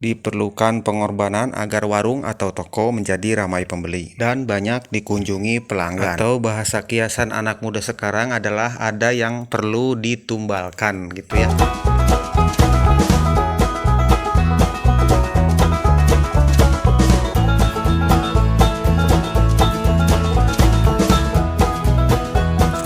Diperlukan pengorbanan agar warung atau toko menjadi ramai pembeli dan banyak dikunjungi pelanggan. Atau bahasa kiasan anak muda sekarang adalah ada yang perlu ditumbalkan gitu ya.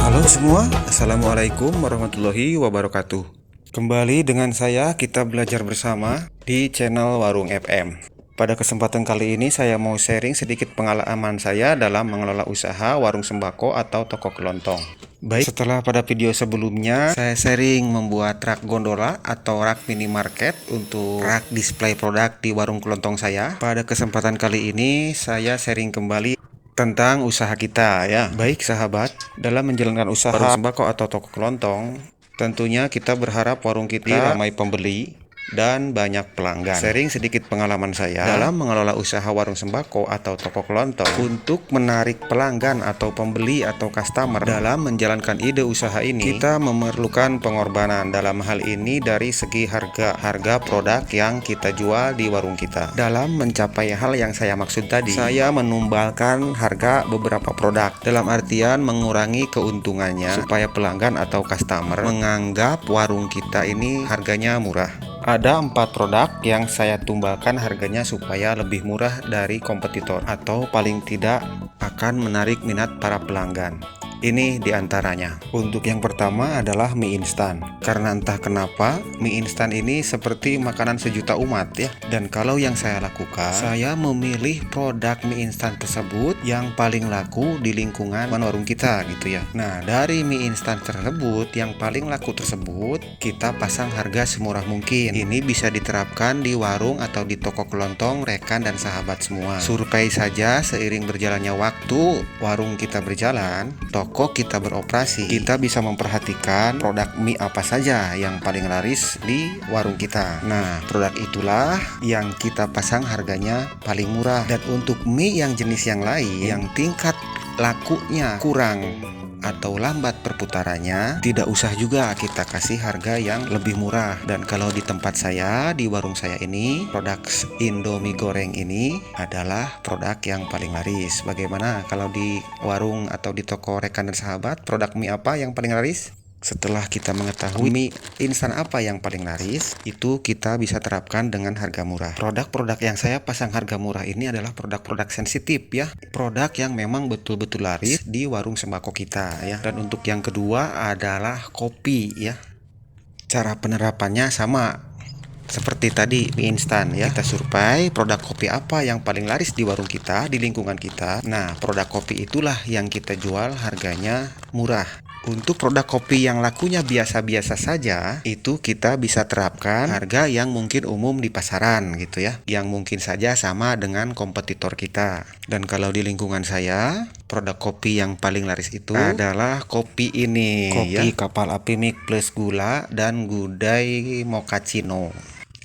Halo semua, Assalamualaikum warahmatullahi wabarakatuh. Kembali dengan saya, kita belajar bersama di channel Warung FM. Pada kesempatan kali ini saya mau sharing sedikit pengalaman saya dalam mengelola usaha warung sembako atau toko kelontong. Baik, setelah pada video sebelumnya saya sharing membuat rak gondola atau rak minimarket untuk rak display produk di warung kelontong saya. Pada kesempatan kali ini saya sharing kembali tentang usaha kita ya. Baik sahabat, dalam menjalankan usaha warung sembako atau toko kelontong, tentunya kita berharap warung kita ramai pembeli dan banyak pelanggan. Sharing sedikit pengalaman saya dalam mengelola usaha warung sembako atau toko kelontong untuk menarik pelanggan atau pembeli atau customer. Dalam menjalankan ide usaha ini, kita memerlukan pengorbanan dalam hal ini dari segi harga produk yang kita jual di warung kita. Dalam mencapai hal yang saya maksud tadi, saya menumbalkan harga beberapa produk dalam artian mengurangi keuntungannya supaya pelanggan atau customer menganggap warung kita ini harganya murah. Ada 4 produk yang saya tumbalkan harganya supaya lebih murah dari kompetitor atau paling tidak akan menarik minat para pelanggan. Ini diantaranya. Untuk yang pertama adalah mie instan. Karena entah kenapa mie instan ini seperti makanan sejuta umat ya. Dan kalau yang saya lakukan, saya memilih produk mie instan tersebut yang paling laku di lingkungan warung kita gitu ya. Nah, dari mie instan tersebut yang paling laku tersebut kita pasang harga semurah mungkin. Ini bisa diterapkan di warung atau di toko kelontong rekan dan sahabat semua. Survei saja seiring berjalannya waktu warung kita berjalan, toko kita beroperasi, kita bisa memperhatikan produk mie apa saja yang paling laris di warung kita. Nah, produk itulah yang kita pasang harganya paling murah. Dan untuk mie yang jenis yang lain yang tingkat lakunya kurang atau lambat perputarannya, tidak usah juga kita kasih harga yang lebih murah. Dan kalau di tempat saya, di warung saya ini, produk Indomie goreng ini adalah produk yang paling laris. Bagaimana kalau di warung atau di toko rekan dan sahabat, produk mie apa yang paling laris? Setelah kita mengetahui mie instan apa yang paling laris, itu kita bisa terapkan dengan harga murah. Produk-produk yang saya pasang harga murah ini adalah produk-produk sensitif ya. Produk yang memang betul-betul laris di warung sembako kita ya. Dan untuk yang kedua adalah kopi ya. Cara penerapannya sama seperti tadi mie instan ya. Kita survei produk kopi apa yang paling laris di warung kita, di lingkungan kita. Nah, produk kopi itulah yang kita jual harganya murah. Untuk produk kopi yang lakunya biasa-biasa saja, itu kita bisa terapkan harga yang mungkin umum di pasaran gitu ya, yang mungkin saja sama dengan kompetitor kita. Dan kalau di lingkungan saya, produk kopi yang paling laris itu adalah kopi ini, kopi ya, kapal api mix plus gula dan gudai mochaccino.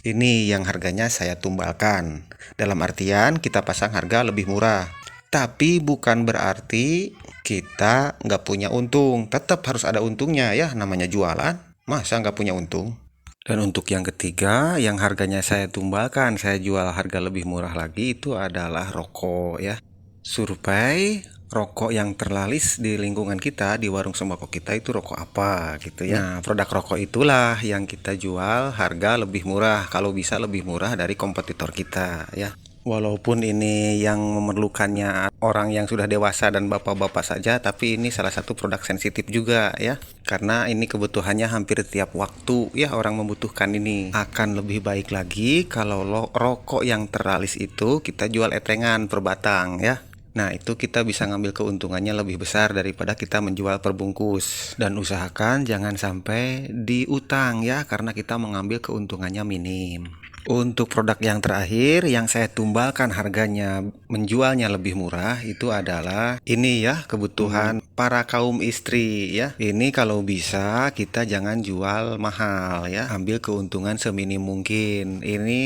Ini yang harganya saya tumbalkan. Dalam artian kita pasang harga lebih murah. Tapi bukan berarti kita nggak punya untung. Tetap harus ada untungnya ya, namanya jualan. Masa nggak punya untung? Dan untuk yang ketiga, yang harganya saya tumbalkan, saya jual harga lebih murah lagi, itu adalah rokok ya. Survei rokok yang terlaris di lingkungan kita, di warung sembako kita itu rokok apa gitu ya. Nah, produk rokok itulah yang kita jual harga lebih murah, kalau bisa lebih murah dari kompetitor kita ya. Walaupun ini yang memerlukannya orang yang sudah dewasa dan bapak-bapak saja, tapi ini salah satu produk sensitif juga ya. Karena ini kebutuhannya hampir tiap waktu ya, orang membutuhkan ini. Akan lebih baik lagi kalau rokok yang teralis itu kita jual etengan per batang ya. Nah, itu kita bisa ngambil keuntungannya lebih besar daripada kita menjual per bungkus. Dan usahakan jangan sampai diutang ya, karena kita mengambil keuntungannya minim. Untuk produk yang terakhir yang saya tumbalkan harganya menjualnya lebih murah itu adalah ini ya, kebutuhan para kaum istri ya. Ini kalau bisa kita jangan jual mahal ya, ambil keuntungan seminim mungkin. Ini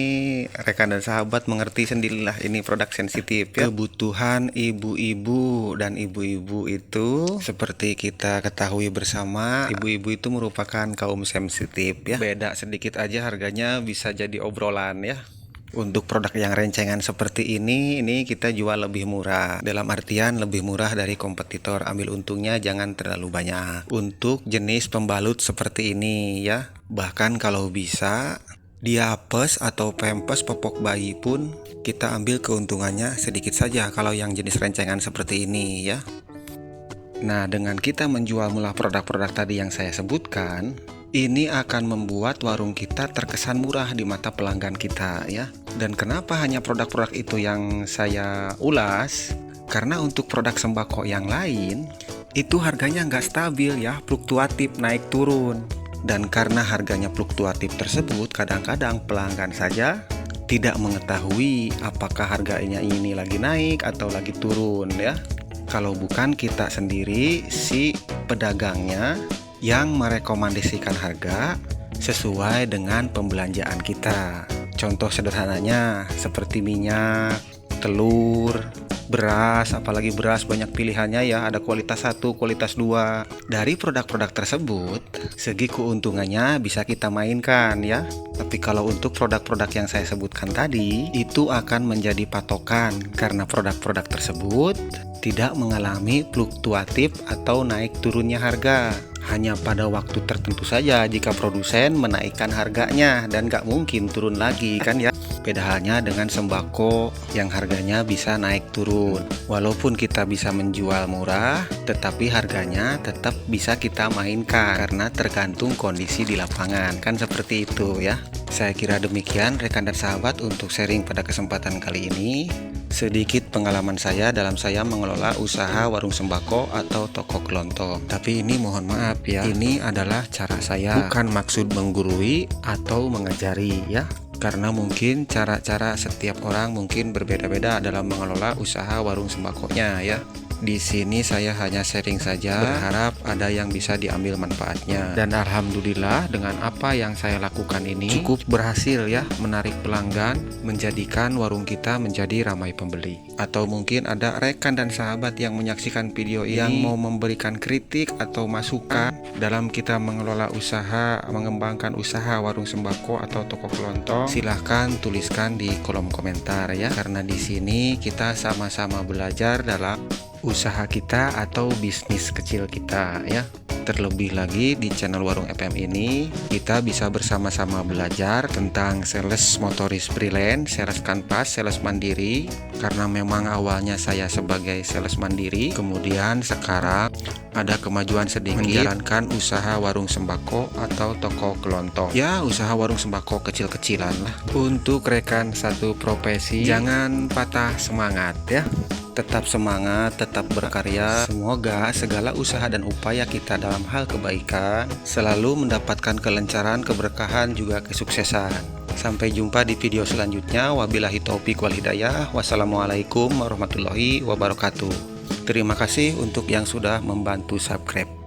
rekan dan sahabat mengerti sendirilah, ini produk sensitif ya. Kebutuhan ibu-ibu, dan ibu-ibu itu seperti kita ketahui bersama, ibu-ibu itu merupakan kaum sensitif ya. Beda sedikit aja harganya bisa jadi obrolan ya. Untuk produk yang rencengan seperti ini kita jual lebih murah. Dalam artian lebih murah dari kompetitor. Ambil untungnya jangan terlalu banyak. Untuk jenis pembalut seperti ini ya, bahkan kalau bisa diapes atau pempes popok bayi pun kita ambil keuntungannya sedikit saja kalau yang jenis rencengan seperti ini ya. Nah, dengan kita menjual murah produk-produk tadi yang saya sebutkan, ini akan membuat warung kita terkesan murah di mata pelanggan kita ya. Dan kenapa hanya produk-produk itu yang saya ulas? Karena untuk produk sembako yang lain, itu harganya nggak stabil ya, fluktuatif naik turun. Dan karena harganya fluktuatif tersebut, kadang-kadang pelanggan saja tidak mengetahui apakah harganya ini lagi naik atau lagi turun ya. Kalau bukan kita sendiri, si pedagangnya yang merekomendasikan harga sesuai dengan pembelanjaan kita. Contoh sederhananya seperti minyak, telur, beras, apalagi beras banyak pilihannya ya, ada kualitas 1, kualitas 2. Dari produk-produk tersebut, segi keuntungannya bisa kita mainkan ya. Tapi kalau untuk produk-produk yang saya sebutkan tadi, itu akan menjadi patokan karena produk-produk tersebut tidak mengalami fluktuatif atau naik turunnya harga. Hanya pada waktu tertentu saja jika produsen menaikkan harganya dan gak mungkin turun lagi kan ya. Beda halnya dengan sembako yang harganya bisa naik turun. Walaupun kita bisa menjual murah, tetapi harganya tetap bisa kita mainkan karena tergantung kondisi di lapangan. Kan seperti itu ya. Saya kira demikian rekan dan sahabat untuk sharing pada kesempatan kali ini. Sedikit pengalaman saya dalam saya mengelola usaha warung sembako atau toko kelontong. Tapi ini mohon maaf ya, ini adalah cara saya, bukan maksud menggurui atau mengajari ya. Karena mungkin cara-cara setiap orang mungkin berbeda-beda dalam mengelola usaha warung sembakonya ya. Di sini saya hanya sharing saja, berharap ada yang bisa diambil manfaatnya. Dan alhamdulillah dengan apa yang saya lakukan ini cukup berhasil ya, menarik pelanggan, menjadikan warung kita menjadi ramai pembeli. Atau mungkin ada rekan dan sahabat yang menyaksikan video ini yang mau memberikan kritik atau masukan dalam kita mengelola usaha, mengembangkan usaha warung sembako atau toko kelontong, silahkan tuliskan di kolom komentar ya. Karena di sini kita sama-sama belajar dalam usaha kita atau bisnis kecil kita ya. Terlebih lagi di channel Warung FM ini kita bisa bersama-sama belajar tentang sales motoris freelance, sales kanvas, sales mandiri. Karena memang awalnya saya sebagai sales mandiri, kemudian sekarang ada kemajuan sedikit menjalankan usaha warung sembako atau toko kelontong. Ya, usaha warung sembako kecil-kecilan lah. Untuk rekan satu profesi, jangan patah semangat ya. Tetap semangat, tetap berkarya. Semoga segala usaha dan upaya kita dalam hal kebaikan selalu mendapatkan kelancaran, keberkahan, juga kesuksesan. Sampai jumpa di video selanjutnya. Wabillahi taufik wal hidayah. Wassalamualaikum warahmatullahi wabarakatuh. Terima kasih untuk yang sudah membantu subscribe.